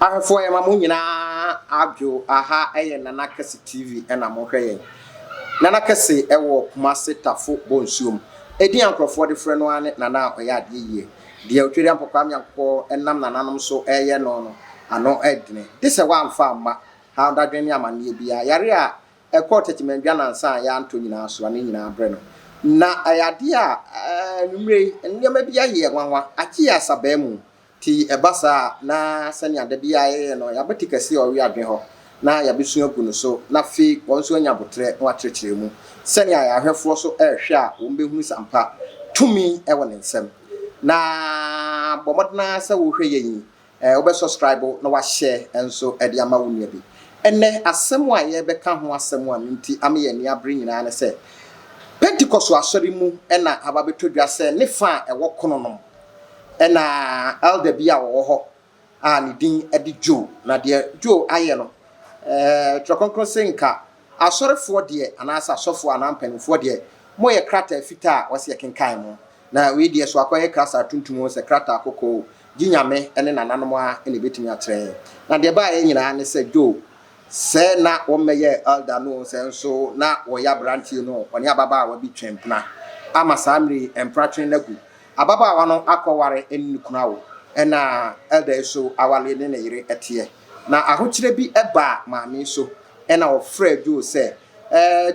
Ahefo ya mamu nyina abjo aha eye Nana Kesse TV na mo hwe Nana Kesse ewo Kumase Tafo bonsuom edi ankrofo de frɛ no ane Nana oya ade yie de otweri ampokwa nyankopɔ enam nananom so eye no ano edene dise wa amfa amma ha dadwen ne amane bia yare a ekɔ tetimandwa nansa ya anto nyina so ane nyina abre no na ayade a numre nneema bia ye nwanwa aki asaba mu ti ebasa na sanya da bia ye no ya beti Kesse o wi adwen ho na ya besu agu no so na fi wonso anya botre na wakyerkyere mu sanya ya hwefo so ehwe a wo behu sampa tumi ewo ne nsem na bomodna sa wo hwe yin wo be subscribe na wa share enso e de ama wo nua bi enne asem a ye beka ho asem a nti ame ye ni abre nyina na se Pentecost asori mu na aba betodwa se ne fa ewo kono no na elder bia wo ho a ne din edi Joe na de Joe aye no trokonkron senka asorefo de anasa asofo anampanfo de moye krata fita wose kenkan mo na we de so akoye krasa tuntum se krata akoko ginyame ene nananom a ene betimi atrɛ na de ba ye nyina ne se Joe se na wo meye elder no se nso na wo ya branti no oni ababa wa bi twempna ama samri empratwe nagu ababa wa no akɔware enukuna wo ena elder so awale ne yire etie na ahokyere bi eba maame so ena wo frɛ Joe se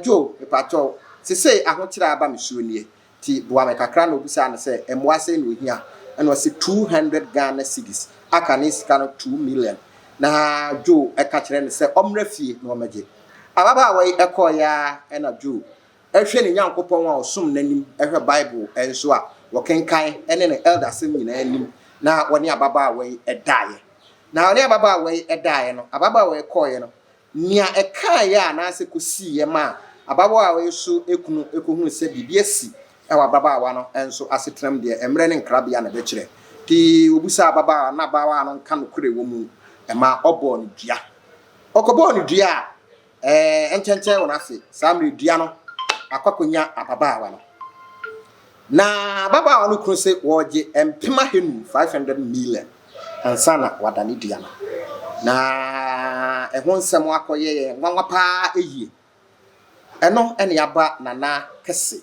Joe epacho sese ahokyere aba mesuo nie ti boa me kakra na obusa na se emwase no hia ena wose 200 Ghana cedis aka ne sika no 2 million na Joe eka kyerɛ ne se omra fie na omagye ababa wa ekoya ena Joe ehwe ne nyankopɔn a osum nanim ehwe Bible enso a wo kenkan ene ne elder sem nyina anim na woni ababa wa edaye na oni ababa we edae no ababa we koye no nia eka ya na ase kosi ye ma ababa we so ekunu ekohunu se bibia si e wa ababa wa no enso asetram de emre ne nkrabia na be kire ti obusa ababa na bawa no nka no kure wo mu e ma obo ni dua okobo ni dua enchenche wona se samri dua no akwakonya ababa wa no na ababa wa no kru se woje empema henu 500 million ansana wadani diana na ehon nsem akoye nwanwa pa eyie eno ene yaba Nana Kesse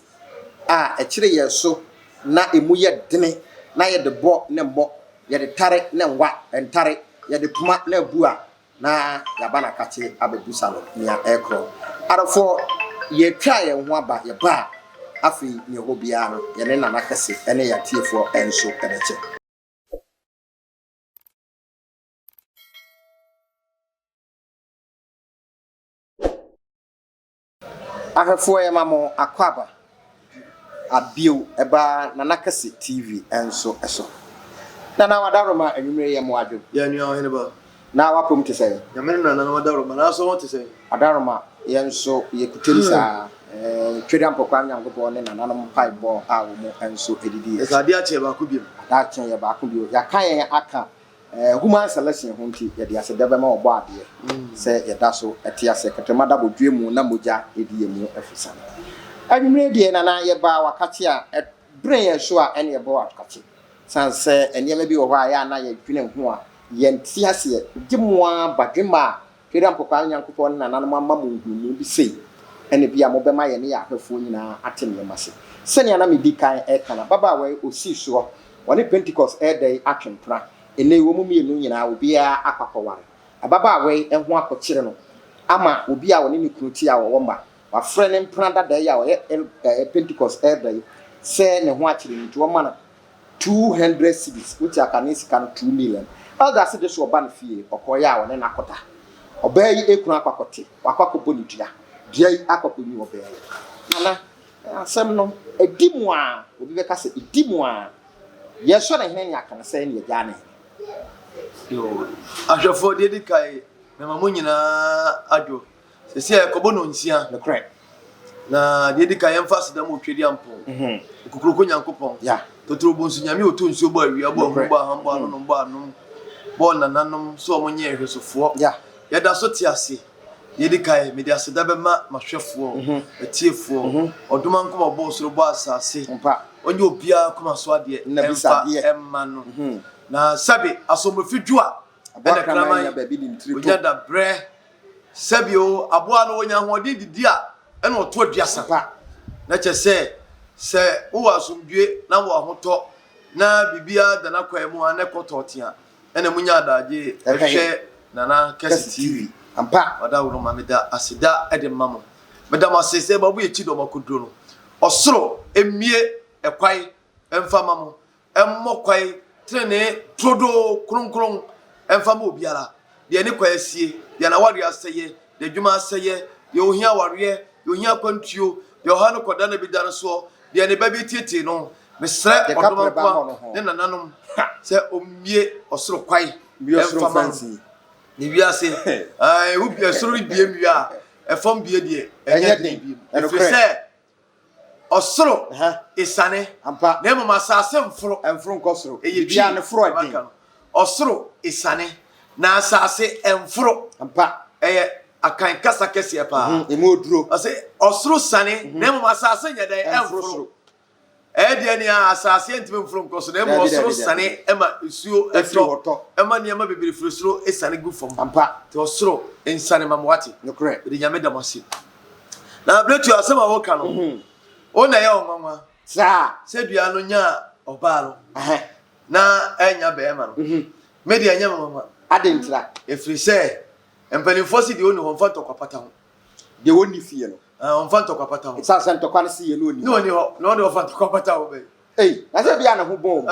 a ekire ye so na emu ye dene na ye de bo ne mbo ye de tare ne nwa entare ye de puma na bua na yaba na kache abebusa no nia ekro arofo ye twa ye ho aba ye ba afi ne hobia no ye ne Nana Kesse ene ya tiefo enso edeche ahefo ya mamo akwaba abiu eba Nana Kesse TV enso eso na wadaroma anwumre ye mo adwo ya nua hene ba na wapom tese ya men na wadaroma na so tese adaroma ye nso ye kutemsa twedi ampokwa nyankopɔ ne nananom paibo a wo mo enso edidi e sade ache ba ko bi da chen ye ba ko bi ya kan ye aka human selection ho nti ye de aseda be ma obo ade se ye da so eti ase ketema da bodwe mu na moja edi emu afisa anwumre die na ye ba wakati a brain ye so a ene ye ba wakati sanse ene ma bi wo ha ya na ye dwine ho a ye nti ase ye gimoa badwema twedi ampokwa nyankopɔ ne nananom amma mo nhunu bi sei ene bia mo be ma ye ne ya ahwefo nyina atemne mase sene na me di kan kana baba wa osi so woni Pentecost day atwempra ene wo mu mienu nyina obi a akakɔware ababa we ho akɔkyere no ama obi a woni ne kruti a wo mba wa frɛ ne mpra dada ya wo Pentecost day se ne ho akyere nti wo ma na 200 cedis which aka ne sika no 2 million elder se de so oba na fie ɔkɔya a woni nakɔta ɔba yi ekunu akakɔte wakakɔbɔ ni dua dua yi akakɔnyi ɔba yi nana asɛm no edimu a obi bɛka sɛ edimu a yeso na hene aka na sɛ ne gya ne yo ahwefo de kai na mamo nyina adwo sese e kobo no nsia the correct na de kai emphasize da mo twedi ampo okukuroko nyankopon ya totoro bonsu nyame oto nsuo bo awia bo ahumbo ahambo anu bo anu bo nananom so mo nye hwesofo ya ya da so ti ase de kai me de aseda be ma mahwefo etiefo odoma nkoma bo soro bo asase onye obia kuma so ade emfa emma no na sabe asomofidwu a ene kraman onya da bre sabio aboa no onya hode didi a ene oto aduasa na che se wo asomdwe na wo ahoto na bibia da na kwa mu ane kototia ene munya adaje ehwe nana Kesse TV ampa oda wo ma meda asida ede mamo meda masese babu ye chido makoduro no osoro emie ekwai emfa mamo emmo kwai trene todo kronkron emfa mo biara de ne kwa asie de na wari aseye de dwuma aseye de ohia ware de ohia kwantuo de ohano koda na bidare so de ne babi tete no mesre odoma kwa ne nananom se omie osoro kwai emfa mamo ni wiase ai ubi esoro bie mia efom bie die enye de efese osoro isane ampa na emu masase mforo nkosoro bia ne foro adin osoro isane na asase emforo ampa akan kasa Kesse pa emu oduro ase osoro sane na emu masase nyede emforo de ni asase ntime mforo nkosoro na emu osoro sane ema isuo eto ema ni ema bebere frosoro isane gu fom ampa te osoro insane mamwati nokre de nyame damasi na bletu asema wo ka no ona ye onwanwa sa se dua no nya obalo na enya be ma no media nya mama adentra efri se empanifo si de oni ho mfa tokwapata ho de woni fie no mfa tokwapata ho sa ntokwa no si ye no oni no ni ho no de ho mfa tokwapata ho be na se bia na ho bom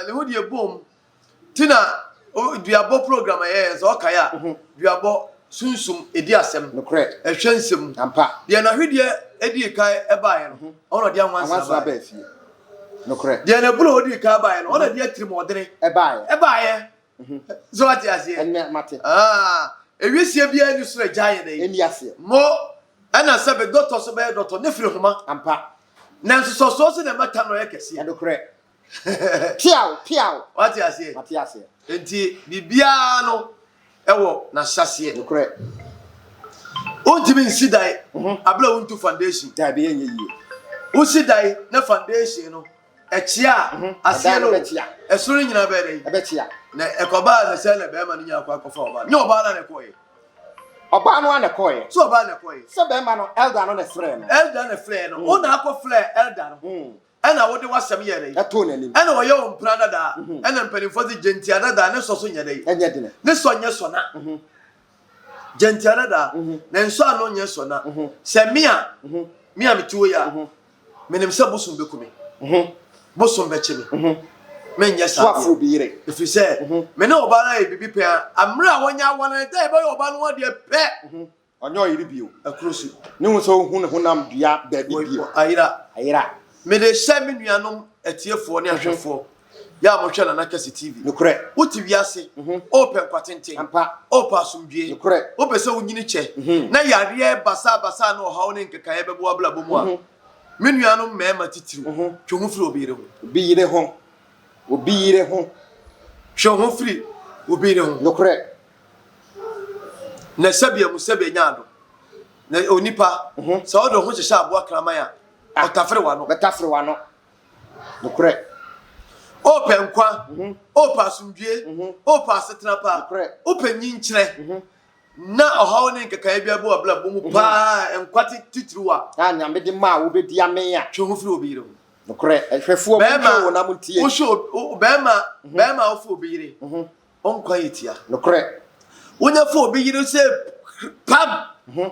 le ho de bom tina duabo program ye so kaya duabo sunsum edi asem nokre ehwensem ampa de na hwedie edi kai ebaye no ono de anwansa ba fie nokre de na bulo odi kai baye no ono de atrimodere ebaye so ati ase enne mate ewiesie bia ni sura jaye dey eni ase mo ana sabe doctor so be doctor ne firi homa ampa na nso so se na mata no ye Kesse nokre piao ati ase mate ase enti bibia no ewo na hyase nokre ontimi nsidai abla wontu foundation da be enye yie usidai na foundation no echia asie no esoro nyina be dey ebechia na ekoba na se na be ma no nya akwa kofa oba nya oba na ne koye oba no anakoye so oba na koye se be ma no elder no ne frɛ no ona akofrɛ elder no ana wode wasam ye dey eto nanim ana wo ye wo mpra dada ana mpanifo de gentia dada ne so so nya dey enye dine ne so nya so na gentia dada na nso ano nya so na se mia mituo ya menim se bosum bekumi bosum bechimi menya sa swafo biire if you say me na oba na e bibi pe amra wonya wona dey be oba no de pe onyo yiri bio akrosu ne wo so hu ne honam dua ba bio ayira me de sha me nuanom atiefo ne ahwefo ya mo hwe na Kesse TV nokre uti wiase open kwatenten ampa open asumdue nokre opese wunyini che na yare basa na ohaw ne nkeka ye bebo abla bomu a me nuanom mema titiru twonu firi obire ho obire ho twonu firi obire ho nokre na sabia musabia nyaado na onipa sa odo ho hyehya abo akraman a otafere wano nokre open kwa open asumdue open asetrapa open nyinkyere na ohaw ne nkeka bia bo abla bomu pa enkwati titruwa nyame de ma wo bedi ame a twonu firi obire ho nokre ehwefuo mo wo na muntie wo sho bema ofo obire onkwa yetia nokre wonya fo obire se pam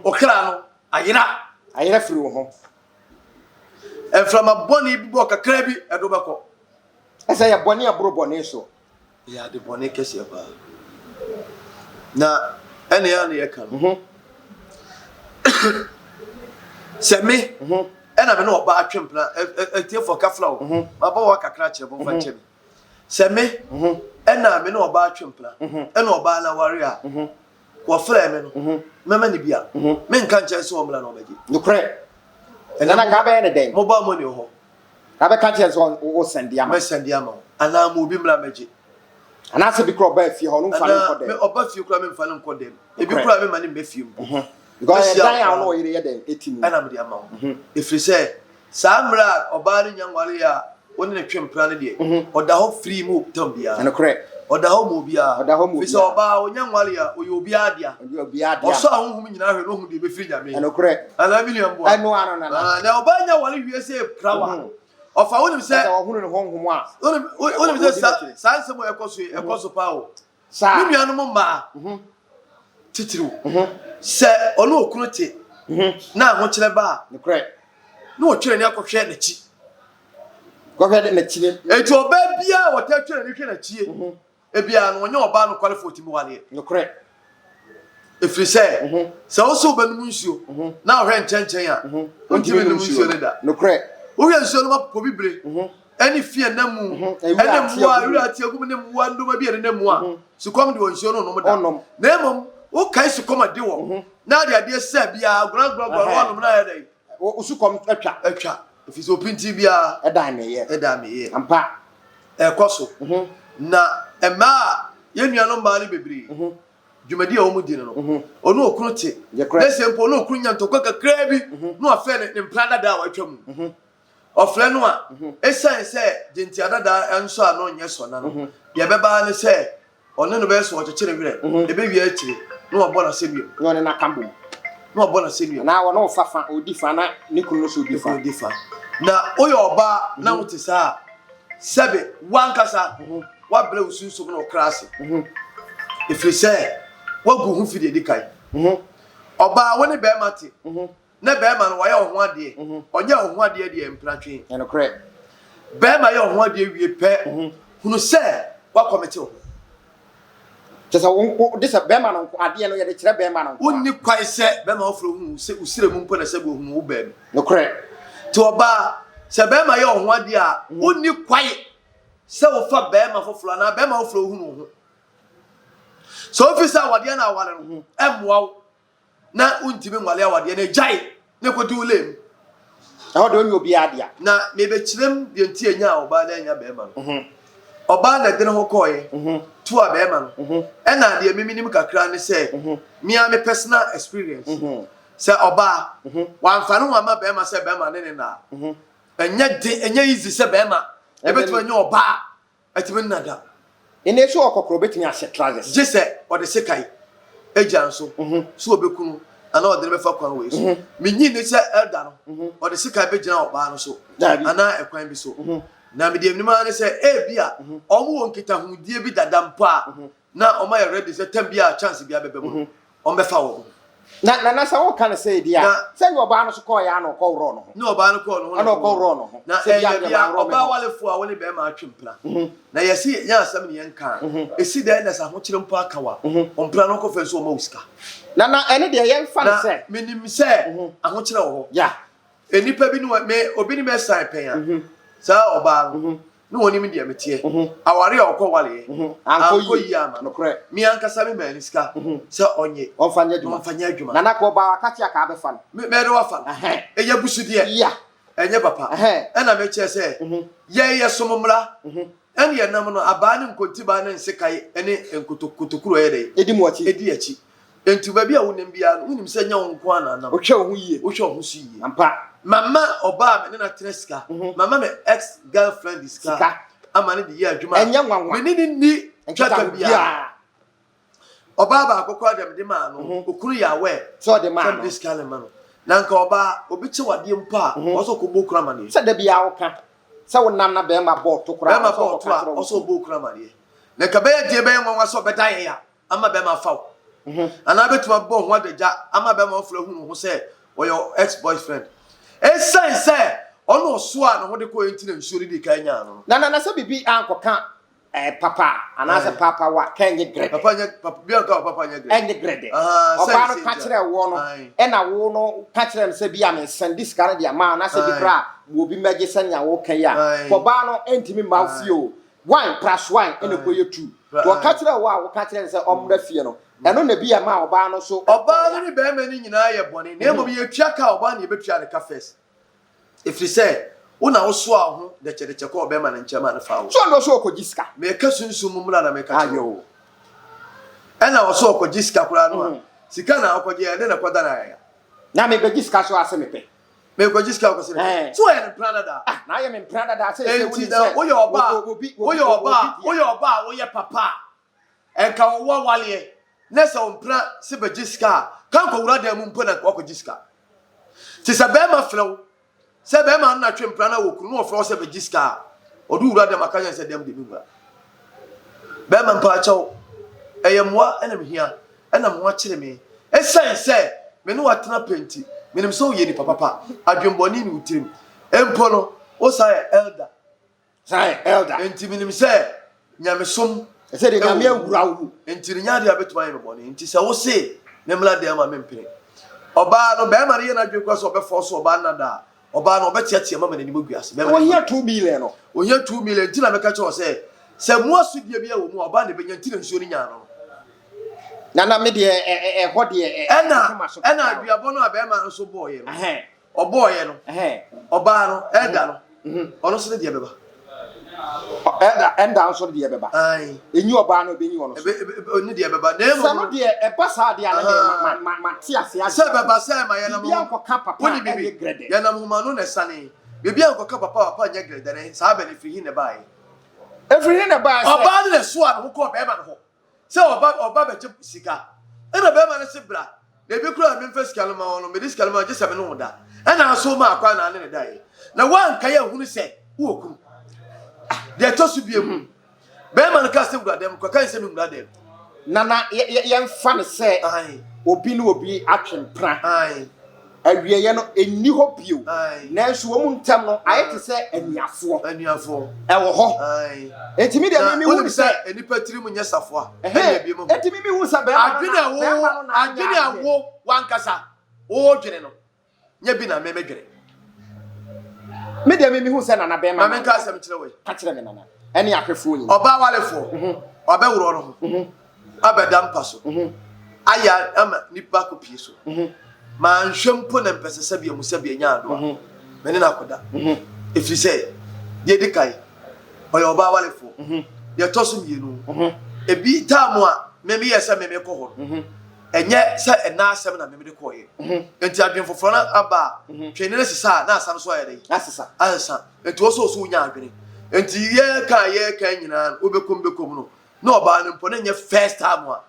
okra no ayira firi wo ho eframa boni bibo kakra bi edobako esa ya boni aburo boni so ya de boni Kesse ba na ene ya ne yaka se me ena me no oba atwempla etiefo kafla wo baba wa kakra kire bo fa nchebe se me ena me no oba atwempla ena oba na ware a wo fra me no mema ni bia me nka nche so omla na obaji nokre ena na ka be ne den mobile money ho ka be ka che so wo sendiama me sendiama ana mo bi mla meji ana se bi kro ba fie ho no mfa no kodem me oba fie kro me mfa no kodem e bi kro me mani me fie mu because dan ya no yire ye den etimu ana me di ama ifri se samra oba no nyanware ya woni ne twempra ne de oda ho free mu tambia nokre oda ho mo bia fi so oba onya nwale a oyo obi adia oso ahunhum nyina hwe no hu de be firi nyame enokre ala million bo anu ano na na oba nya wale hwie se krawa ofa wonim se ohunu ne honhom a wonim se sanse mo ekoso pa o sa mi nuanom ma titiriw se ono okunu te na ho kire ba enokre na o twere ne akohwe na chi gohwe na chi eti oba bia wo ta twere ne hwe na chi ebia no onye oba no kwale 40 mu wale enokre efiri se o so banum nsuo na ohwe nchenchen a ontimi num nsuo ne da enokre wo hwe nsuo no mapopo bibre ani fie na mu ene mu a wura tie gum ne mu a ndoma bi ene na mu a sukom de nsuo no no da na emom wo kai sukom ade wo na ade se bia gra wonom na ya dai usukom atwa efiri so pinti bia eda me ye ampa ekoso na ema ye nuanom ba ne bebre dwumadi a omu di no ono okunu te na sempo ono okunu nya ntokwa kakra bi no afa ne mplada da wa atwa mu ofre no a esan se genti adada enso a no nye so na no ye beba ne se ono no be so ochekere wire ebe wi akire no obo na sebio no ne na kambo no obo na sebio na wo no fafa odi fa na ne kunu no so odi fa na oyo oba na wote sa sebe wankasa wa bre usunso no krase ifri se wagu hu fide dikai oba woni be mate na be ma no wa ya ho ade onye ho ade de empratwe enokre be ma ya ho ade wie pe hunu se wa komete o tesa won disa be ma no ade no ye de kire be ma no wonni kwai se be ma ofro hu se usire mu mpo na se go hu wo be enokre to oba se be ma ya ho ade a wonni kwai se wo fa be ma foforo na be ma ofro hu no ho so officer wade na awale no emwa na untimi nwale awade na jai ne kodi ulem aho de onye obi adia na mebe kirem de ntie nya oba na nya be ma no oba na de ho koye to a be ma no e na de miminim kakra ne se me a me personal experience se oba wan fa no ma be ma se be ma ne na enya easy se be ma e betu anya oba atimi nada ene so okokro betimi a set trousers je se o de sekai ejan so so obekunu ana o de be fa kwan we so menyi ne se elda no o de sekai be gina oba no so ana ekwan bi so na me de mnima ne se e bia omo won kita hudie bi dadampo a na omo ya ready se tambia chance bia bebe mo o be fa wo na sa wo kan say dia say oba no so call ya no call ro no no oba no call no ana call ro no na e bia oba wale fu a woni be ma atwempla na yesi nya asam ne yenka esi da na sa ho kire mpo akawa ompla no ko fe so o ma usika na ene de yen fa ne say minim se aho kire wo ya enipa bi no me obi ni me sai pen ya sa oba no woni me de metie aware a okọ wale anko yi ama no correct mi ankasa me mani sika se onye onfanya adwuma na ko ba wakati aka be fa me do wafa eya busudie ya enye papa na me che se ye somomra ene ye nam no aba ne nkonti ba ne nsekai ene enkotokuro ye de edi achi entu ba bia wonem bia no wonim se nya wonko ana na wo hwe ho yie ampa mama oba me na treska mama me ex girlfriend iska amane de ye adwuma enya nwanwa me ni twaka bia oba ba akokọ dem de ma no okuru ya we so de ma no iska le ma no na nka oba obi che wade mpo a oso ko bokura ma ne se da bia wo ka se wo nam na be ma bọ to kura ma bọ to a oso bokura ma ne na ka be de be nwanwa so be dan ya ama be ma faw ana betuma bọ ho adagya ama be ma ofra hu ho se oyo ex boyfriend esan se ono so a no ho de ko entina nsori di kan nya no na se bibi ankoka papa ana se papa wa kenye grade papa bia ka papa nya grade enye grade oba no ka kire wo no e na wo no ka kire no se bia me send this cara dia ma na se bi bra wo bi meje sanya wo kan ya oba no entimi ma fie o wine plus wine ene ko ye 2 to ka kire wo a wo ka kire se omra fie no eno na bia ma oba no so oba no ni be ma ni nyina ye bone na emo bi ye twa ka oba na ye betua de ka first if you say una wo so aho de chede ko be ma na nchema na fa wo so no so okojiska me ka sunsun mumra na me ka ayo ena wo so okojiska kura no sika na okoje de na kwada na ya na me bejiska so ase me pe me ko jiska ko se so e plan da na ye me plan da say we ye oba wo ye papa enka wo wale na se on plan se be jiska kan ko wura da mu mpo na ko jiska ti se be ma flew se be ma na twe plan na wo kunu no flew se be jiska odu wura da makanya se dem de bi wura be ma mpa chawo eyemwa ena mehia ena mo akire me esense me no watena penti menim so ye ni papa adwemboni ni utirim empo no o say elder enti menim say nyamesom say de nyame awura wu enti nya de abetuma ye boni enti say wo say me mla de ma mempere oba no be ma ye na dwekwa so obefo so oba nada oba no obetiatia ma mani mo guase be ma wo hia 2 million no wo hia 2 million enti na meka che wo say se mo asudie bia wo mu oba na be nya enti na nsuo ni nya no nana me de ho de ena aduabo no abe ma nso boye no oboye no oba no elder no ono se de beba elder nso de beba enyi oba no be nyi ono so oni de beba na emo no de e pasa de ana ma ti ase se beba se ma ye na mo bia nko ka papa e grade ye na mo ma no na sane bia nko ka papa nya grade na sa ba ne fi ne bai every ne bai oba no so a no ko be ma no se oba be je sika ena be ma ne se bra na bi kura me mfa sika no ma wono me sika no ma je se me no da ena so ma akwa na ne dai na wan ka ya hunu se wo okum de to su biem be ma ne ka se gura dem ko kan se me gura dem nana ye mfa ne se obi no obi atwen pra awie ye no enni ho bio na nso wo mu ntam no ayete se aniafo e wo ho etimi de mi hu se enipa tiri mu nya safo a e biem etimi mi hu se be adwene awo wankasa o dwene no nya bi na me medwene me de mi hu se nana be ma me ka asem kire we ka kire me nana eni ahwefo nyi oba walefo oba wuro no abedam paso aya ama nipa ko pie so ma nhwempo na mpese sabia musabia nya ado me ne nakoda if you say de dikai oyo oba walefo de toso mienu ebi tamu a me yesa me ko ho enye se ena asem na me de ko ye enti adwen foforo na aba twene ne sisa na asam so ayede asesa enti wo so nya adwene enti ye ka nyina obekom no na oba ne mpo na nye first time a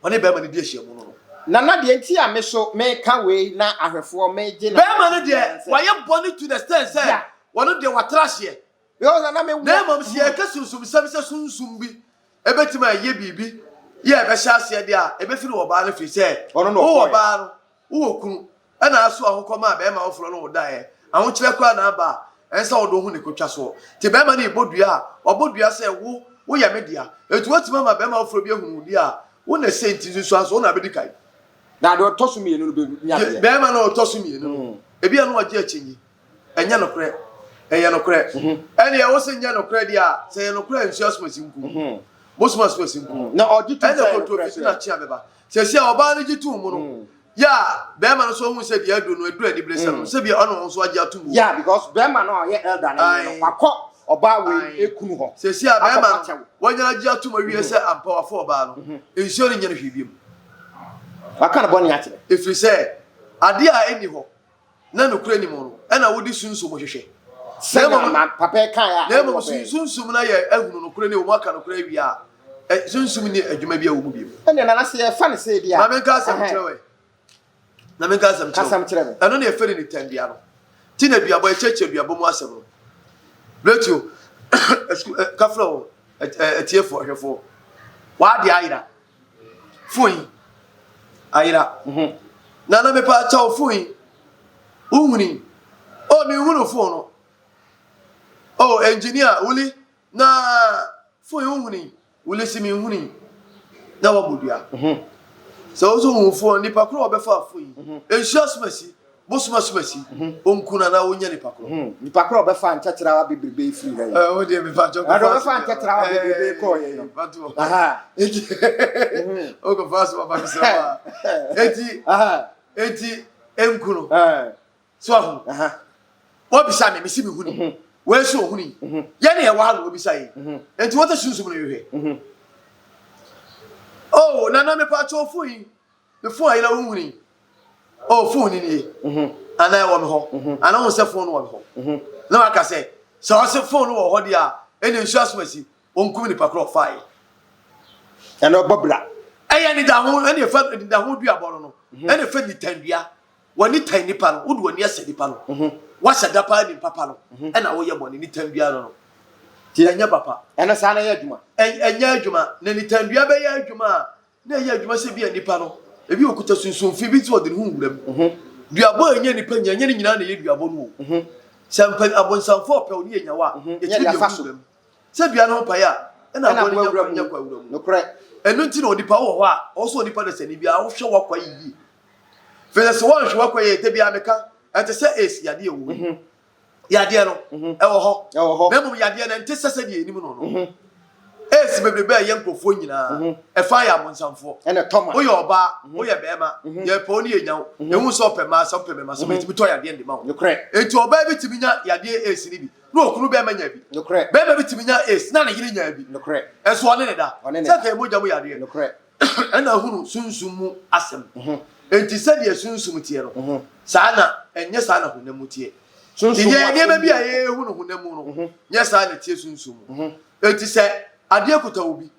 one be ma ne di ahia mu no nana de enti a me so me ka we na ahwefo me je na be ma ne de waye boni to the stand say one de watrahye yo nana me na mom si e ka sunsum sam se sunsum bi ebetima ye bibi ye be hya ase de a ebe firi oba na firi say o oba no wo kunu ana aso ahokoma be ma oforo no da e aho kire kwa na aba ensa odo hu ne kotwa so ti be ma na ibodua obodua say wo ya media etu watima ma be ma oforo bi ehunu di a wo na senti nso aso na be dikai na do tosu mi enu be nya be ma na tosu mi enu ebi anu agi achenyi enya no kre enya no kre ene e wo se nya no kre dia se enya no kre nsu asomasi nku bosmas kwesi nku na odi tu ene ko to fi na chia beba se se oba na gitu mu no ya be ma no so hu se dia do no edu adi blese no se bi ono so agi atum ya because be ma no ye elder na no wakọ oba we ekunu ho se se be ma wanyana agi atum awie se empowerful oba no ensu ni nyane hwibiem waka na boni atire efiri se ade a eni ho na no kura ni mu no ena wodi sunsu mo hwehwe se ma papa kan ya na mo sunsu na ye ahunu no kura ni wo maka no kura wi a sunsu ni adwuma bi a wo mu bi ene na se fa ne se dia na men ka asem kirewe na men ka asem kirewe eno na eferi ni tambia no ti na duabo echeche duabo mu asem no bletio kafro etiefo hwefo wa de ayira fuin ayira na me pa cha ofuin uhuni o mi hunu fo no o engineer uli na fuin uhuni uli si mi huni na wabudua so ozo hu fo ni pa kro obefa fuin ensuasmasi bosmasmasi onkuna na wonya ni pa kro ni pa kro obefa nchachira wa bibribe ifiri ha o de me pa jo ko obefa nchachira wa bibribe ko ye no aha o ko faso baba bisema eti enkuno so ahu obisa me misi mi huni we so huni ye ne ye wa no obisa yi enti wota sunsun no yehwe oh na me pa cho fuyi me fu ayira huni oh phone ni ana e wo me ho ana wo se phone wo me ho na aka say so wo se phone wo ho dia eni nsu asomasi onkum ni pakro fai and obobra eye ni da ho eni fa ni da ho dua boro no eni fa ni tandua woni tan nipa no wodu woni ase nipa no wa sada pa ni papa no ena wo ye boni ni tandua no ti anya papa ena sa na ye adwuma enya adwuma na ni tandua be ye adwuma na ye adwuma se bi nipa no ebi okuta sunsunfi bi ti odin hu nguram duabo enya nipa nya nya ni nyina na ye duabo no sampan abonsanfo pe oni enya wa e ti bi nguram se dua no pa ya ena abon nya kwa nguram no kre enu nti na onipa wo ho a oso onipa de sani bia wo hwe wakwa yi fele se wo hwe wakwa yi te bia meka ente se es yade ewu yade no e wo ho na mum yade na ente sese de enim no no es bebrebe ye nkofo nyina e fa ya monsamfo ene toma wo ye oba wo ye bema ye pa oni enyawo ehu so pema so pema so bitimi to yade ndi ma wo no kre enti oba bitimi nya yade es ni bi no okunu be ma nya bi no kre be bitimi nya es na na yiri nya bi no kre eso one ne da se ka moja mo yade no kre ena hunu sunsum mu asem enti se de sunsum tie no saa na enye saa na hunamu tie sunsum ye ne bi aye hunu hunamu no nye saa na tie sunsum enti se ade kuta obi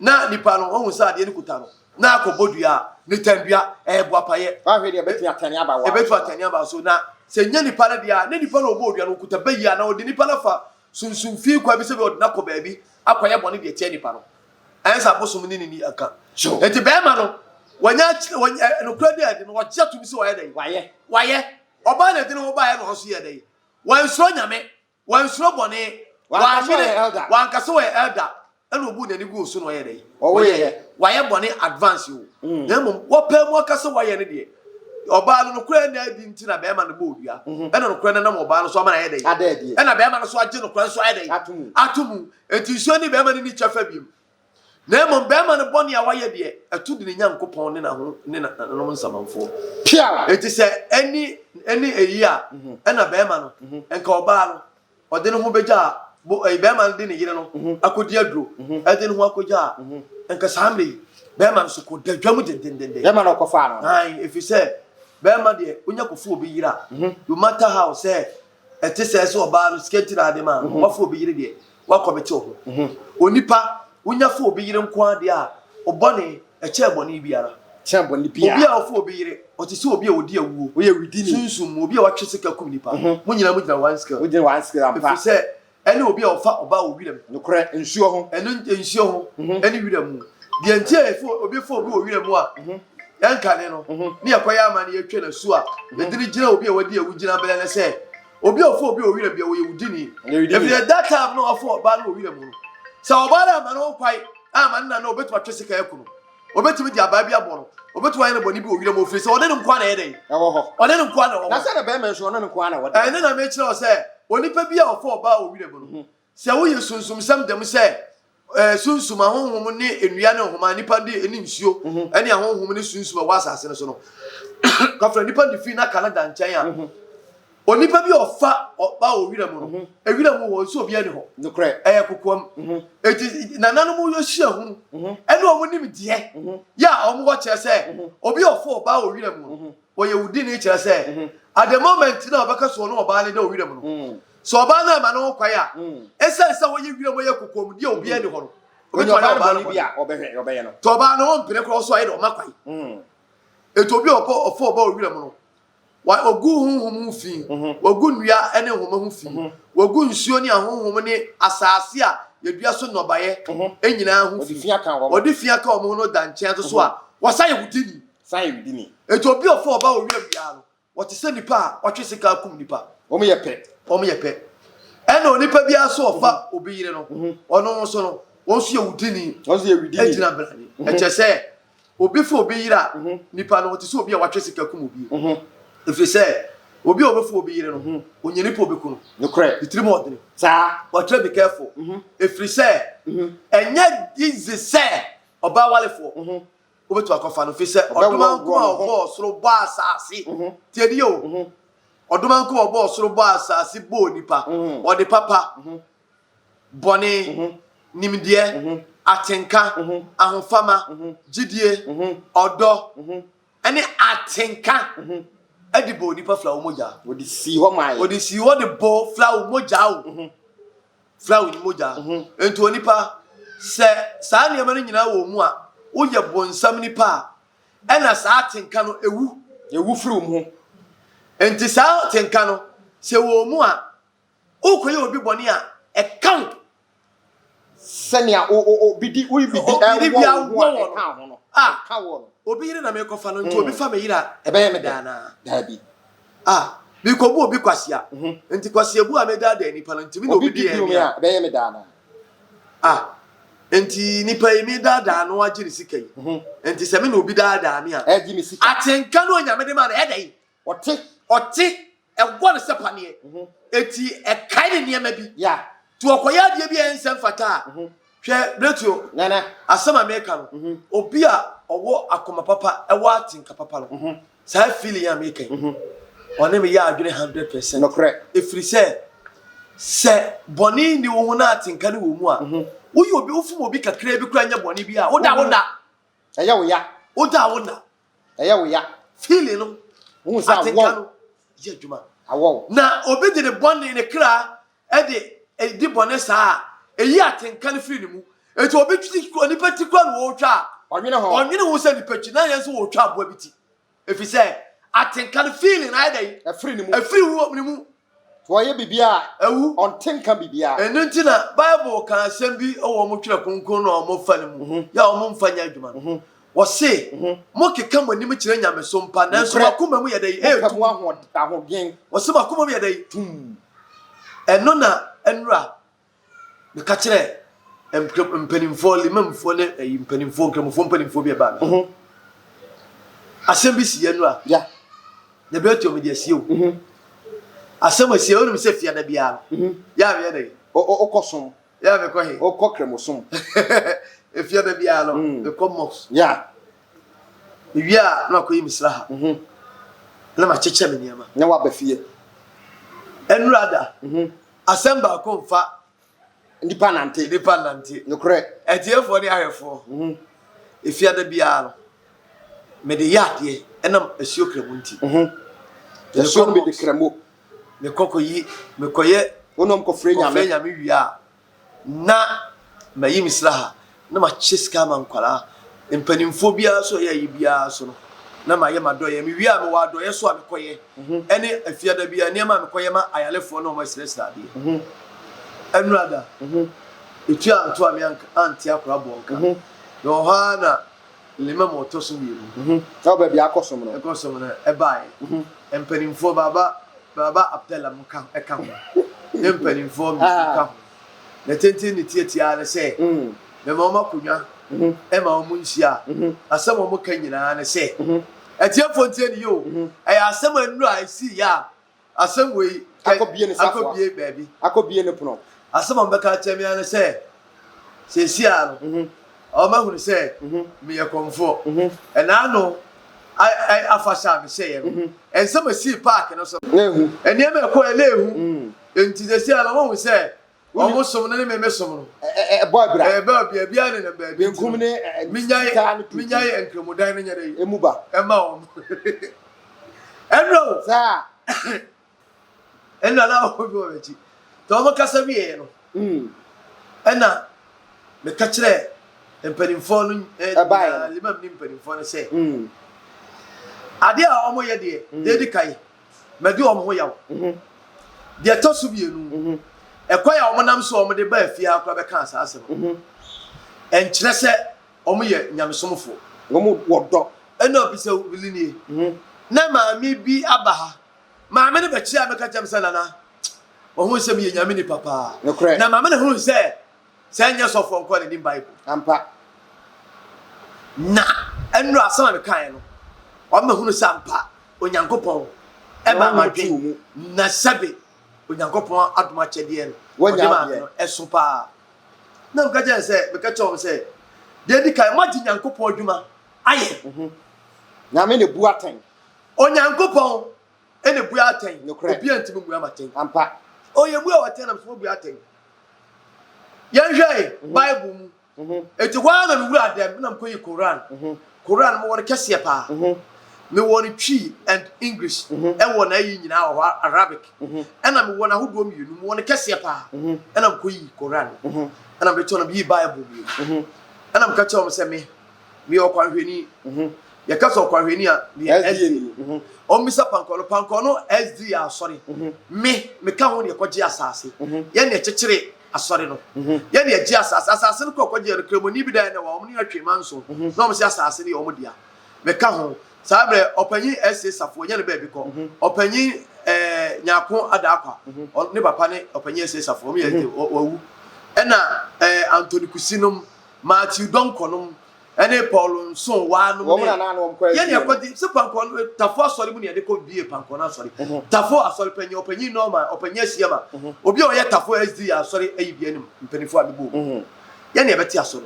na nipa no ohun sa ade ni kuta no na akobodua ni tandua ebo apaye wa hwe de betu atani aba wa ebetu atani aba so na se nye nipa na dia ne nipa no obodua no kuta bayia na odi nipa na fa sunsum fi kwa bi se be odi na ko ba bi akwaye bone de tie nipa no ansa bosum ni aka enti be ma no wanya no kredi ade no wacha tumi se waye dai waye oba na de no oba ye no so ye dai wansuro nyame wansuro bone wankase we elder ena obu na ni go so no waye dai waye bone advance yo na mum wo pa mu akase waye ne de oba no kredi na di nti na be ma no bo odua ena no kredi na mo oba no so ma na ye dai ena be ma no so age no kredi so ye dai atumu enti so ni be ma ni chafa biem na mum be ma no bone ya waye de atu de nyankopon ne na ho ne na no nsamanfo pia enti se eni eyi a ena be ma no enka oba no ode no ho beja bo be ma no de ne yire no akodi aduro ade no ho akoja enka samre be ma no so ko dadwam dendendende be ma no kofa no ai if se be ma de onya kofu obi yira no matter how say eti se so oba no sketi na ade ma wafo obi yire de wakomete ho onipa unya fo obi yire nko ade a obone eche ebone biara che boni bia obi a ofo obi yire otise obi a odi awuo oye widini sunsum obi a watwe sika kum nipa mu nyina one skill ampa if say ene obi a ofa oba owirem no kre nsuo ho ene nsuo ho ene wirem de ntie fo obi owirem a yanka ne no ne yakoya ama ne yetwe na su a edini gina obi a wadi awu gina bele ne se obi a ofo obi owirem bia wo ye wudini if that time no ofo oba no owirem no sa oba na ma no kwai ama nna no obetu atwe sika yakunu obetumi di aba bia bono obetu aye no boni bi owirem ofiri se ode no nkwa na yedai ewo ho ode no nkwa na wo na se na be me nsuo no nkwa na wo ene na me kire o se onipa bia ofo oba owirem no se wo ye sunsum sam dem se sunsum ahonhom ne enua ne honhom nipa de eni nsuo ene ahonhom ne sunsum wa asase no so no kafra nipa de fi na Canada nchen a onipa bi ofa oba owirem no ewirem wo so obi ani ho no kre kokwam eti nananu mu yo hia hu ene omu nim de ya omu go kire se obi ofo oba owirem no oye wudi ni kire se at the moment na obaka so no oba ne da owirem no so oba na ma no kwai a ese oye wirem oye kokwam de obi ani ho no obi to na oba no bia obehwe no to oba no mpene kro so aye do makwai eti obi ofo oba owirem no wa ogu hunhum fi ogu nua ene hom fi ogu nsuo ni ahonhom ni asase a yedua so nobaye enyina hu fi odi fi aka omo no danche so a wasaye wudini eto obi ofo oba owia bia no wote se nipa watwe sika akum nipa omo ye pe ene onipa bia so ofa obi yire no ono so no wonso ye wudini ejina brani eche se obi fo obi yira nipa no wote se obi a watwe sika akum obi if you say obi obefo obi yire no onyeni po obekunu no correct itiri mo odini sa but try be careful if you say enya easy say oba walefo obetu akofa no fi say oduma nkuma obo soro bo asase tiedi yo oduma nkuma obo soro bo asase bo nipa odi papa boni nimdie atenka ahofama gidie odo ene atenka edi bo nipa flower moja odi si ho mai odi si ho de bo flower moja o flower ni moja enti onipa se saa ne ma no nyina wo mu a wo ye bonsam nipa ena saa atenka no ewu firi mu enti saa atenka no se wo mu a ukoye obi boni a eka senia o bidi wo bidi bia wo no ka wo obi yire na me kofa no nti obi fa me yira ebe me dana dabi bi ko bu obi kwasia nti kwasia bu a me da nipa no nti mi no obi di e ebe me dana enti nipa yi me da no agye ni sika yi enti se me no obi da me a agye ni sika atenka no nya me de ma na edai ote egwo ne sepane eti ekai ne niam bi ya to okoya de bi ensem fata hwe retio nana asama meka no obi a owo akoma papa ewa atenka papa no sa feeling ya meka one me ya adwene 100% no correct efiri se boni ni wo na atenka ne wo mu a wo yi obi ofum obi kakra bi kura nya boni bi a woda eya wo ya eya wo ya feeling no wo sa wo ye djuma awo na obi de boni ne kra di boni saa eyi atenka ne firi ne mu eti obi twiti ko ni patikwa no wo twa onwene wo se ni pachi na yenso wo twa abo abiti efi se atenka ne feeling na dai afiri wo ne mu to ye bibia ewu on tenka bibia enu na bible kan asem bi owo mo twere konkon na omo fa ne mu ya omo mfanya adwuma no wo se mo keka mo nim kire nyame so mpa na so akoma mu ye dai mu ahoden wo se akoma mu ye dai enu na enura me ka kire mpanimfo limamfo ne mpanimfo nkramfo mpanimfo bi ba na asem bi si enura ya na be to me de asie o asem asie o nim se fia da bia ya be dai o kosom ya be ko he o kokremosom efia da bia no the commos ya bia na ko yimisra ha na ma cheche me niam na wa ba fie enrada asem ba ko mfa nipa nante no correct etiefo ni ahefo efia da bia no me de yade enam asio kremu nti so me de kremu me kokoyi me koye onom ko frenya me wia na ma yimisra ha na ma cheska man kwala mpanimfo bia so ye bia so no na ma ye madoye me wia me wa doye so a me koye ene afia da bia ne ma me koye ma ayalefo no ma sresra de enrada etu anto a me anti akora bonka no ha na lema moto so biru na ba bia akosom no e bae mpanimfo baba Abdallah muka eka ho mpanimfo mi ka ho na tenti ni tietia na se me ma ma kunwa e ma mo nsia asem mo ka nyina na se etiefo ntie ni yo asem anu a si ya asem we akobie ni safo akobie baby akobie ni pono asem mo ka chemi na se sia no o ma hu ni se me ye konfo e na no ai afasha me se ye ensem asi park no so ehu ene me ko ele ehu enti de sia no mo se omo som ne me som no boy bra ba bia ne ba bi nkum ne minyai enkramudan ne nyere emuba ema om enro sa enna na o bi o bechi to mo kasa bi e no enna me ka kire empanimfo no limam ni empanimfo no se ade a omo ye de di kai me di omo ho yawo de tosu bi enu ekoya omo nam so omo de ba afia akra be kan asase no enkire se omo ye nyamesomfo omo wodo ena obisa wilini na maami bi abaha maami ne be chia me ka jam se nana wo hu se me ye nyame ni papa na maami ne hu se nya sofo nko ne di bible ampa na enro asama me kan no o ma hu se ampa onyankopon e ba ma dwen na sabe onyankopon adoma chede no wonya no eso pa na nka je se be ka chom se de di kai ma di nyankopon adwuma aye na me ne bu aten onyankopon e ne bu aten obi antimi bu amaten ampa o ye bu aten na so bu aten yan hwai bible mu eti kwa na wura dem na mkoyi Quran mo wor kese pa me won tree and English e won ayi nyina Arabic and am won ahodo mi yenu won kesse pa and am koyi Quran and am beto na bi Bible bi and am ka che o se me okwanhweni ya ka so okwanhweni a SD o misa Pankrono SD a sorry me ka ho ne kwaje asase ye ne kekere asore no ye ne agi asase no kwaje no kremoni bi da na wo ne atwema nso no mo se asase ne yo mo dia me ka ho sabre opanyi SA safo nya ne ba bi ko opanyi nyako adakwa ne papa ne opanyi SA safo me ye wawu ena Anthony Kusinom Matthew Donkonom ene Paul Nson wa no ye ne akodi se Pankrono Tafo asore mu ne de ko bie Pankrono asore Tafo asore panyi opanyi normal opanyi asiama obi o ye Tafo SD asore ayi bie nim mpanifo abibo ye ne beti asore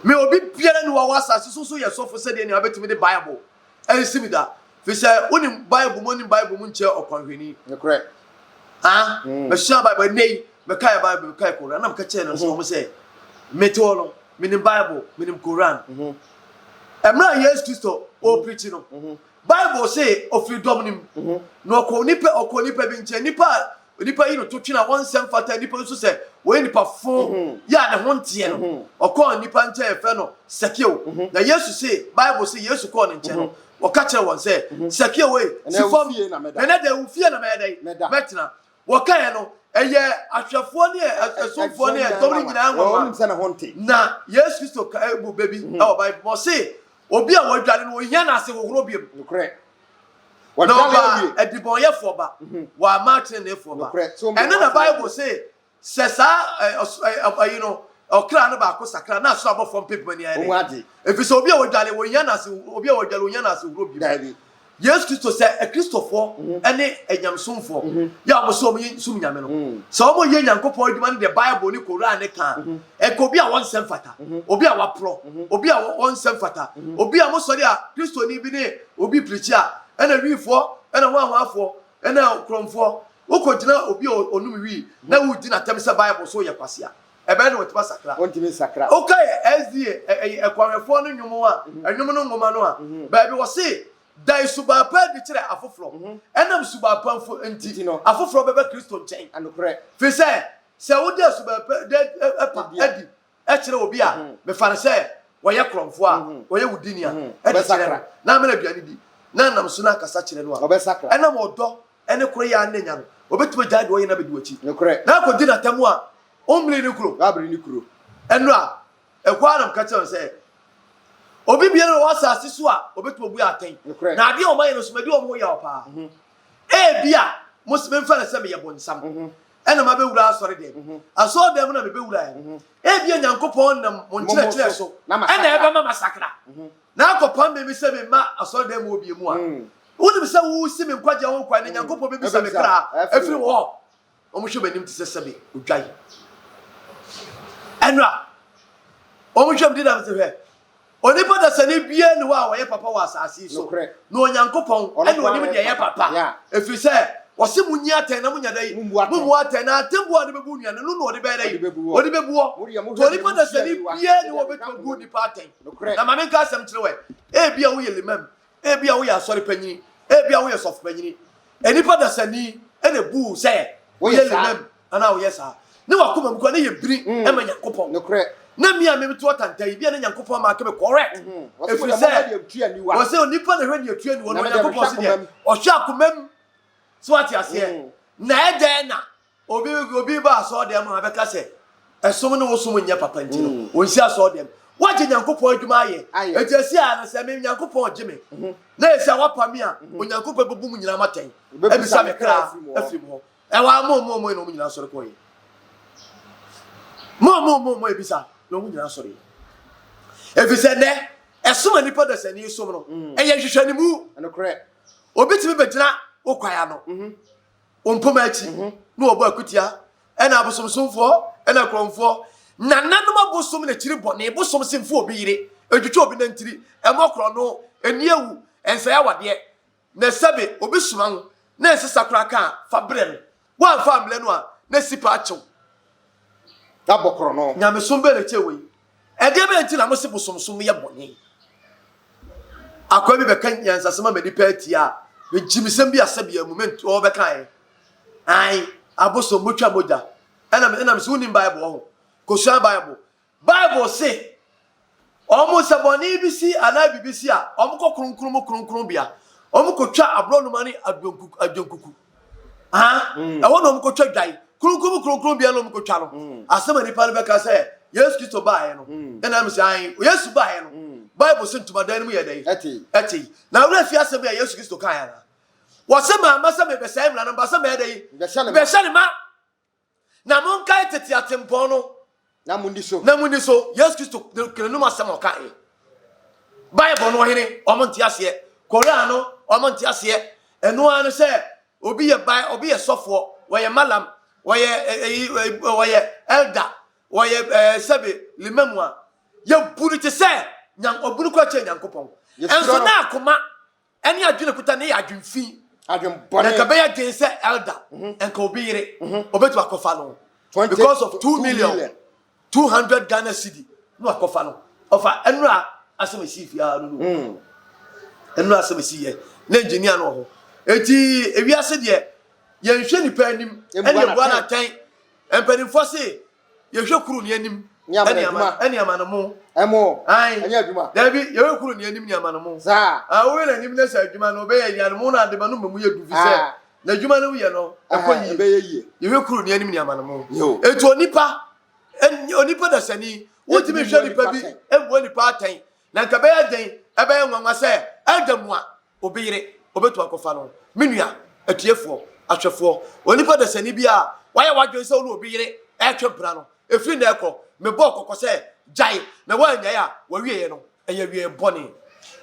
me obi biara ni wa wasase so ye sofo se de ne abetimi de Bible e simi da fi se woni Bible mu nche okwanhweni correct me sha Bible nei me kai Bible me kai Quran na me ka che no so mo se metolo minim Bible minim Quran emra Jesus Christo o preaching no Bible say of freedom nim no ko nipa bi nche nipa yi no to twina won sem fata nipa so say we nipa fon ya ne ho ntie no okọ nipa nche efe no sekeo na Jesus say Bible say Jesus ko ne nche no o ka kire won say sekeo we si fom na da ufie na medai metna wo ka ye no eye ahwefo ne esofo ne dobri nyina ngwa na Jesus Christo ka ebu baby e o Bible say obi a wadwale no ohia na ase wohoro biem correct wadwale edibon ye fo ba wa martin ne fo ba and then the Bible say sesa you know okra na ba ko sakra na so abofo people ni ere if so obi a wadwale ohia na ase obi a wadwale ohia na ase wohoro biem Jesus Christo say a Christopher ene enyamsomfo ya mo so mo sum nyame no so mo ye nyankopon adwuma ne the Bible ni Quran ne kan e ko bi a won sem fata obi a wapro obi a won sem fata obi a mo so dia Christo ni bi ne obi preach a ene wifo ene wanwafo ene kromfo ukogina obi onum wi na wudi na tem se Bible so ye kwasea e be no wetima sakra ontimi sakra okay SDA e kwanwefo no nwumo a nwumo no ngoma no a ba bi wo se dai subapa di kire afoforo enam subapa mfo enti afoforo bebe Kristo nchen anokre fi se wo de subapa de adi e kire obi a me fa se wo ye kromfo a wo ye wudini a e de kire na me na duani di na nam so na kasa kire no a obesakra enam odo ene kro ya anenya no obetuma jade wo ye na be duachi anokre na ko di na temu a omli ni kuro abri ni kuro eno a e kwa nam ka kire se obi bia no wasase so a obetuma bu aten na ade o maye no so medi o mo ya opa e bia muslim fa na se me ye bonsam ena ma be wura asore dem asore dem na me be wura e bia nyankopon na mo nkire kire so ena e be ma masakra na akopam be mi se me ma asore dem obi mu a woni be se wo si me nkwaje wo kwa na nyankopon be bi se me kra afiri wo o mo hwe banim ti se sebe odwai enra o mo hwe be da se hwe onipa da sane bia ni wa ye papa wa asase so no onyankopon ene onim de ye papa efi se wose munyi aten na munya dai mumu aten na atembu ade bebu nua no no ode be dai ode bebuo to onipa da sane bia ni wo betu gu ni paten na mame ka asem kire we e bia wo ye limam e bia wo ye asore panyi e bia wo ye sof panyi enipa da sane ene bu se wo ye limam ana wo ye sa ne wakoma mko na ye biri e ma nyankopon na mi a me to tantai bia na nyankopon ma kebe correct efiri se wo se onipa na hwe ni atua ni wo no nyankopon se de o hwa akomam so ati ase na ede na obi ba so de ma be ka se esom ne wo som nya papa nti no wonsi aso de waje nyankopon adwuma aye ejesi a na se me nyankopon gime na esi awapa mi a onyankopon bebu mu nyina maten ebisa me kra afiri mo e wa mo no mu nyina sore ko ye mo ebisa no mu nyina sore efise ne esoma nipa da sani esom no eye hwehwani mu anokre obetimi begina okwaya no ompoma achi no obo akutia ena abosomsomfo ena kromfo nananom abosom na kiri bone bosom simfo obi yire edwetwe obi na ntiri emokro no eniewu ensa ya wade na sabe obi suman na ensesakra ka fa brem wa fa amle no a na sipa achew abokro no nyame sombe na chewe ede be nti na mo se bosomsom ye bone akwa bi beka nyansa sema me nipa atia me jimisem bi asabia moment o beka ai aboso motwa moja enam se unim bible ho kosua bible say almost aboni bi si ana bibisi a omko kronkron bia omko twa abronumani adwonkuku e wona omko twa dwai kronkron bia no omko twa no asema nipa le beka say Yesu Kristo bae no enam se ai Yesu bae no Bible say ntuma dan mu ye dai eti na wura fi asem ya Yesu Kristo kan ya na wasema masa me besa imra no basa me dai besa ma na mon kai tete atempo no na mundi so Yesu Kristo kenu masem o kan Bible no hene o monti ase Quran no o monti ase enu anu se obi ye sofo we malam we elder we sebe limamwa ye buru te se nyam oburu kwa che nyankopon enso na akoma eni adwene kuta ne adwemfi adwembone ka be ya den se elder enka obi yire obetu akofa no because of 2 million 200 Ghana cedi no akofa no ofa enura asemesi fia no enura asemesi ye na engineer no ho eti ewiase de ye nhwe nipa anim ene bua na tan empanimfo se ye hwe kuru ne anim eni ama no mo emo anya adwuma dabi ye hwe kuru ne anim ni ama no mo za we na anim na sa adwuma no be ye no na de ma no mamu ye dufi se na adwuma no ye no akoyi be ye hwe kuru ne anim ni ama no mo eti onipa da sani wotimi hwe nipa bi ebu nipa atan na nka be ya den ebe ye nwanwa se adamu a obiyire obetu akofa no menua atuefo ahwefo onipa da sani bi a waye wadwen se wo obiyire etwebra no efiri na ekọ me bo kokko se jai na wanya ya wawie no eye wie boni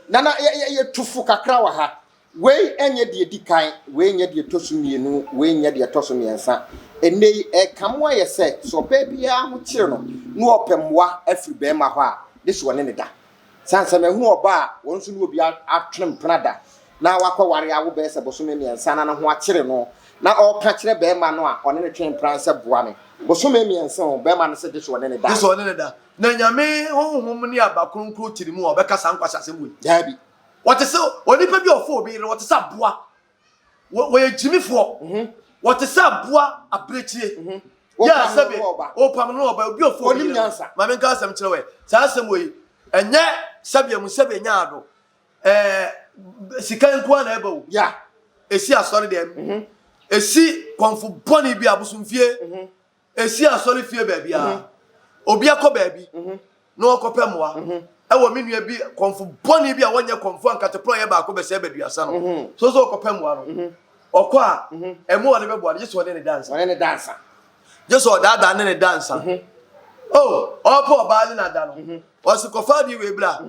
nana ye tufu kakra wa ha we enye de dikan we enye de tosumienu we enye de tosumiensa enei kamo ye se so pa bia ho kire no no opemwa afiri be ma ho a this one ne da sansa me hu oba a wonso no obi atwem pnada na wakọ ware awo be se bosumiensa na ho akire no na o ka kire be ma no a one ne twem pransa boa me bosumiensa o be ma no se this one ne da na nyame honhom ne abakronkro tirimu obeka sankwasa semwe dabi what is so onipa bi ofo obi what is aboa we jimifo what is aboa abrechie ya sabe o pam no oba obi ofo obi ma me nka asem kire we sa asem we enye sabe mu sabe nya ado sika nko na eba wo ya esi asori dem esi konfu boni bi abusumfie esi asori fie ba bia obi akoba bi no okopemwa ewo menua bi konfu boni bi a wonye konfu ankatepro ye ba akoba se baduasa no so okopemwa no okọ a emo wone bebo ade so ne dance just o da ne dance oh opo ba ni na da no o se kofa di we bra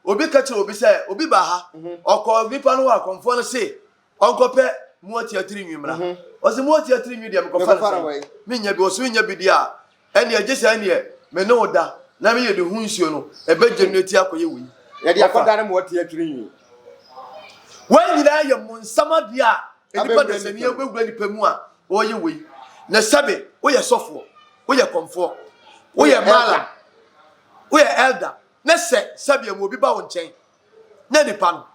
obi ka kire obi se obi ba ha okọ nipa no wa konfu no se onkope muoti atiri nwimra o se muoti atiri nwi dia me kofa no menya bi o so nya bi dia ene agese ene me no da na me ye de hunsuo no ebe geneti akoye wi ye de akodare mo tie atiri nwi wan nyina ye monsama dia enipa de sani egwegura nipa mu a o ye wi na sabe wo ye sofo wo ye komfo wo ye mala wo ye elder na se sabe mo obi ba wo nchen na nipa no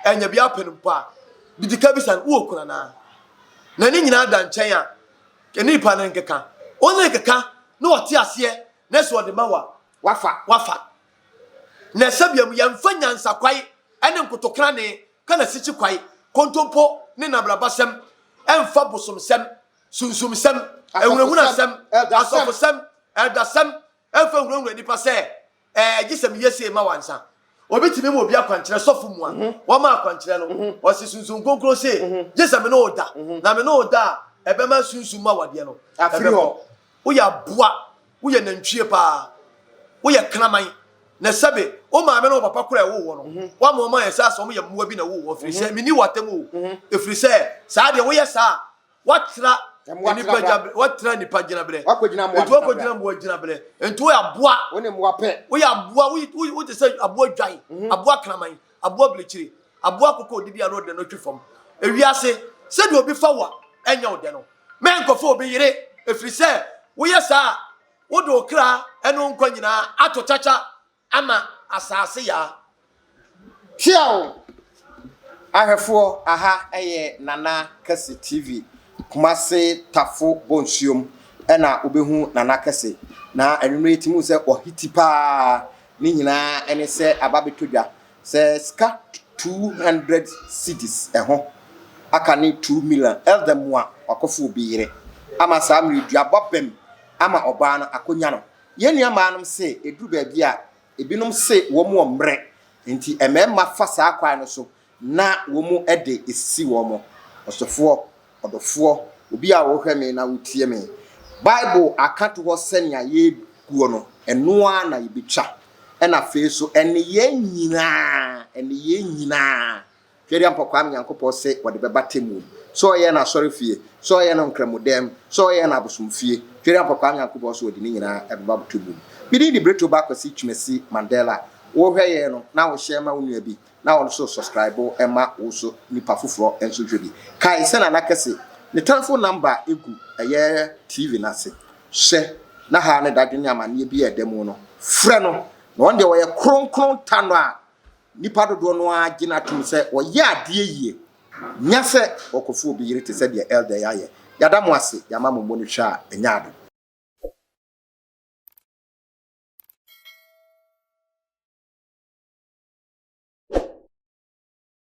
enya bia penumpa bidika bisan wo okuna na ni nyina da nchen a enipa na nkeka onye nkeka na ote ase na so de mawa wafa na sabiam yamfa nyansa kwai ene nkotokra ne kana sichi kwai kontompo ne nabrabasem emfa bosomsem sunsumsem ewunahuna sem asofosem edasem emfa hunahuna nipa se gisem yese ma wansa obitimi mo obi akwankyere sofo mu a wo ma akwankyere no o si sunsun konkro se gisem no oda na me no oda ebema sunsun ma wade no afiri ho wo ya boa wo ye nantwie pa wo ye kraman na sabe o ma me no papa kura wo no wa mo ma yesa so mo ye muwa bi na wo firi se mini watem o efiri se sa de wo ye sa watra ni pagina bre etu akogina mo agina bre entu ya boa wo ne mo ape wo ya boa wo te se aboa dwan aboa kraman aboa blechiri aboa kokko odidi aro de no twefom ewiase se de obi fa wa enya ode no men kofo obi yire efiri se wo ye sa wo do kra eno nkwa nyina atotacha ama asase ya chiao ahwefo aha eye nana Kesse TV kumase tafo bonsuom ena obehu nana Kesse na enunu etimu se ohiti pa ni nyina ene se ababetodwa se ska 200 cities eho aka ni 2 million eldemwa wakofu obire ama saa mredua bobem ama oba no akonya no yenu amanum se eduru ba bia ebinum se wo mu omre nti ememma fa saa kwan no so na wo mu ede esi wo mo osofo odofo obi a wo hweme na wotie me Bible akato ho senya ye guo no enoa na yebetwa ena fe so ene ye nyina twere ampokwa am Nyankopɔ se wode beba temu so ye na sɔre fie so ye na nkramodem so ye na abosum fie twere ampokwa am Nyankopɔ so wode ni nyina ebeba temu bidi di breto ba kwasi twumesi Mandela wo hweye no na wo share ma wo nua bi na wo so subscribe ema wo so nipa foforo enso dwebi kai se na Kesse the telephone number egu eye TV na se hye na ha ne dade ne amane bi edemu no frɛ no na on de wo ye kronkron tano a nipa dodo no agina tum se wo ye ade yie nya se okofo obi yire te se de elder yaye yada mo ase yama mo no hwa enyado